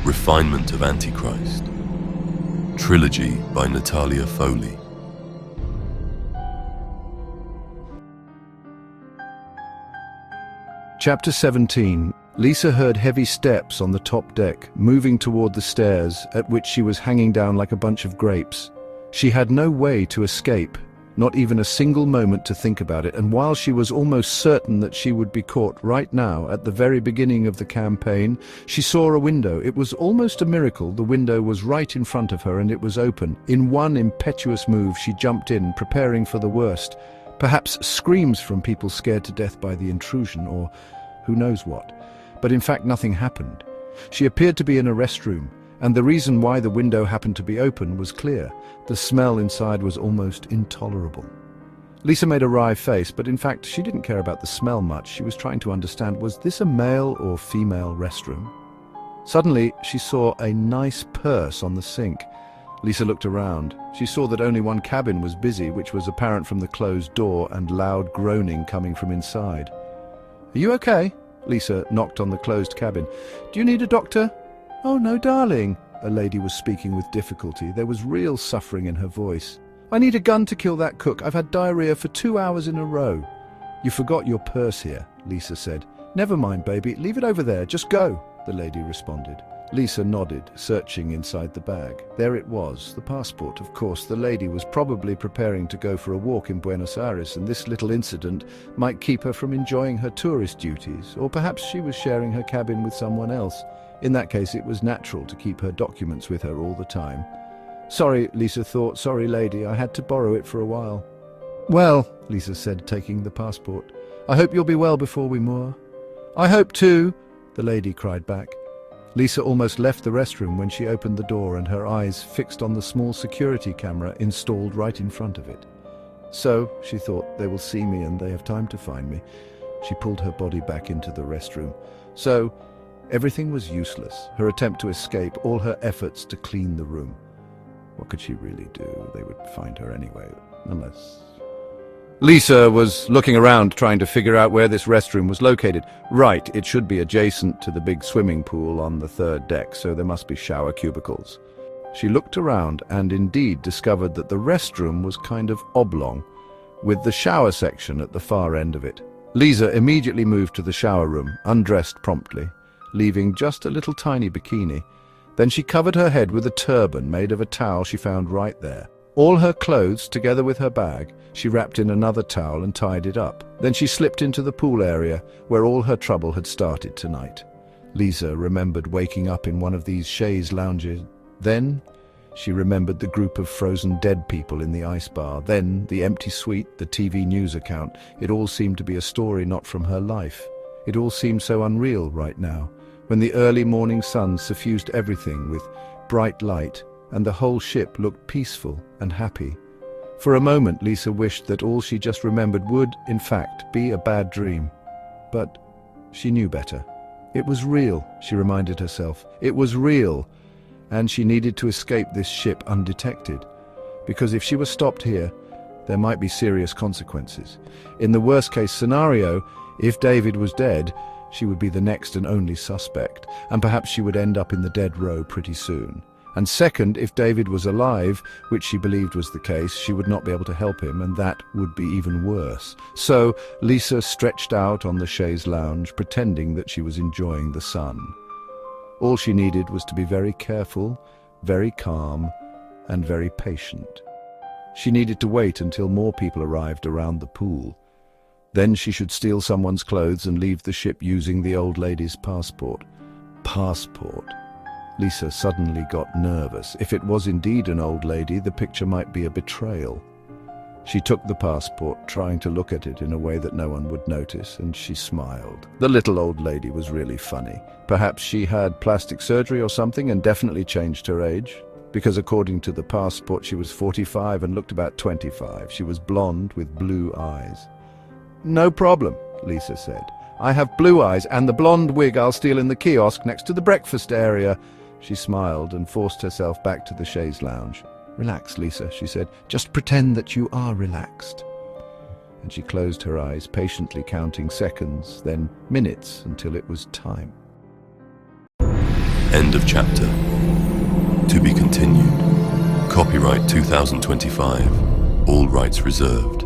Refinement of Antichrist. Trilogy by Natalia Foley. Chapter 17. Lisa heard heavy steps on the top deck, moving toward the stairs, at which she was hanging down like a bunch of grapes. She had no way to escape, not even a single moment to think about it, and while she was almost certain that she would be caught right now, at the very beginning of the campaign, she saw a window. It was almost a miracle. The window was right in front of her, and it was open. In one impetuous move, she jumped in, preparing for the worst. Perhaps screams from people scared to death by the intrusion, or who knows what. But in fact, nothing happened. She appeared to be in a restroom, and the reason why the window happened to be open was clear. The smell inside was almost intolerable. Lisa made a wry face, but in fact, she didn't care about the smell much. She was trying to understand, was this a male or female restroom? Suddenly, she saw a nice purse on the sink. Lisa looked around. She saw that only one cabin was busy, which was apparent from the closed door and loud groaning coming from inside. "Are you okay?" Lisa knocked on the closed cabin. "Do you need a doctor?" "Oh, no, darling." A lady was speaking with difficulty. There was real suffering in her voice. "I need a gun to kill that cook. I've had diarrhea for 2 hours in a row." "You forgot your purse here," Lisa said. "Never mind, baby. Leave it over there. Just go," the lady responded. Lisa nodded, searching inside the bag. There it was, the passport. Of course, the lady was probably preparing to go for a walk in Buenos Aires, and this little incident might keep her from enjoying her tourist duties, or perhaps she was sharing her cabin with someone else. In that case, it was natural to keep her documents with her all the time. "Sorry," Lisa thought. "Sorry, lady. I had to borrow it for a while." "Well," Lisa said, taking the passport, "I hope you'll be well before we moor." "I hope too," the lady cried back. Lisa almost left the restroom when she opened the door, and her eyes fixed on the small security camera installed right in front of it. "So," she thought, "they will see me and they have time to find me." She pulled her body back into the restroom. So, everything was useless. Her attempt to escape, all her efforts to clean the room. What could she really do? They would find her anyway, unless... Lisa was looking around, trying to figure out where this restroom was located. Right, it should be adjacent to the big swimming pool on the third deck, so there must be shower cubicles. She looked around and indeed discovered that the restroom was kind of oblong, with the shower section at the far end of it. Lisa immediately moved to the shower room, undressed promptly, leaving just a little tiny bikini. Then she covered her head with a turban made of a towel she found right there. All her clothes, together with her bag, she wrapped in another towel and tied it up. Then she slipped into the pool area, where all her trouble had started tonight. Lisa remembered waking up in one of these chaise lounges. Then she remembered the group of frozen dead people in the ice bar. Then the empty suite, the TV news account. It all seemed to be a story not from her life. It all seemed so unreal right now, when the early morning sun suffused everything with bright light, and the whole ship looked peaceful and happy. For a moment, Lisa wished that all she just remembered would, in fact, be a bad dream. But she knew better. It was real, she reminded herself. It was real, and she needed to escape this ship undetected. Because if she was stopped here, there might be serious consequences. In the worst-case scenario, if David was dead, she would be the next and only suspect, and perhaps she would end up in the dead row pretty soon. And second, if David was alive, which she believed was the case, she would not be able to help him, and that would be even worse. So Lisa stretched out on the chaise lounge, pretending that she was enjoying the sun. All she needed was to be very careful, very calm, and very patient. She needed to wait until more people arrived around the pool. Then she should steal someone's clothes and leave the ship using the old lady's passport. Passport. Lisa suddenly got nervous. If it was indeed an old lady, the picture might be a betrayal. She took the passport, trying to look at it in a way that no one would notice, and she smiled. The little old lady was really funny. Perhaps she had plastic surgery or something and definitely changed her age, because according to the passport she was 45 and looked about 25. She was blonde with blue eyes. "No problem," Lisa said. "I have blue eyes and the blonde wig I'll steal in the kiosk next to the breakfast area." She smiled and forced herself back to the chaise lounge. "Relax, Lisa," she said. "Just pretend that you are relaxed." And she closed her eyes, patiently counting seconds, then minutes, until it was time. End of chapter. To be continued. Copyright 2025. All rights reserved.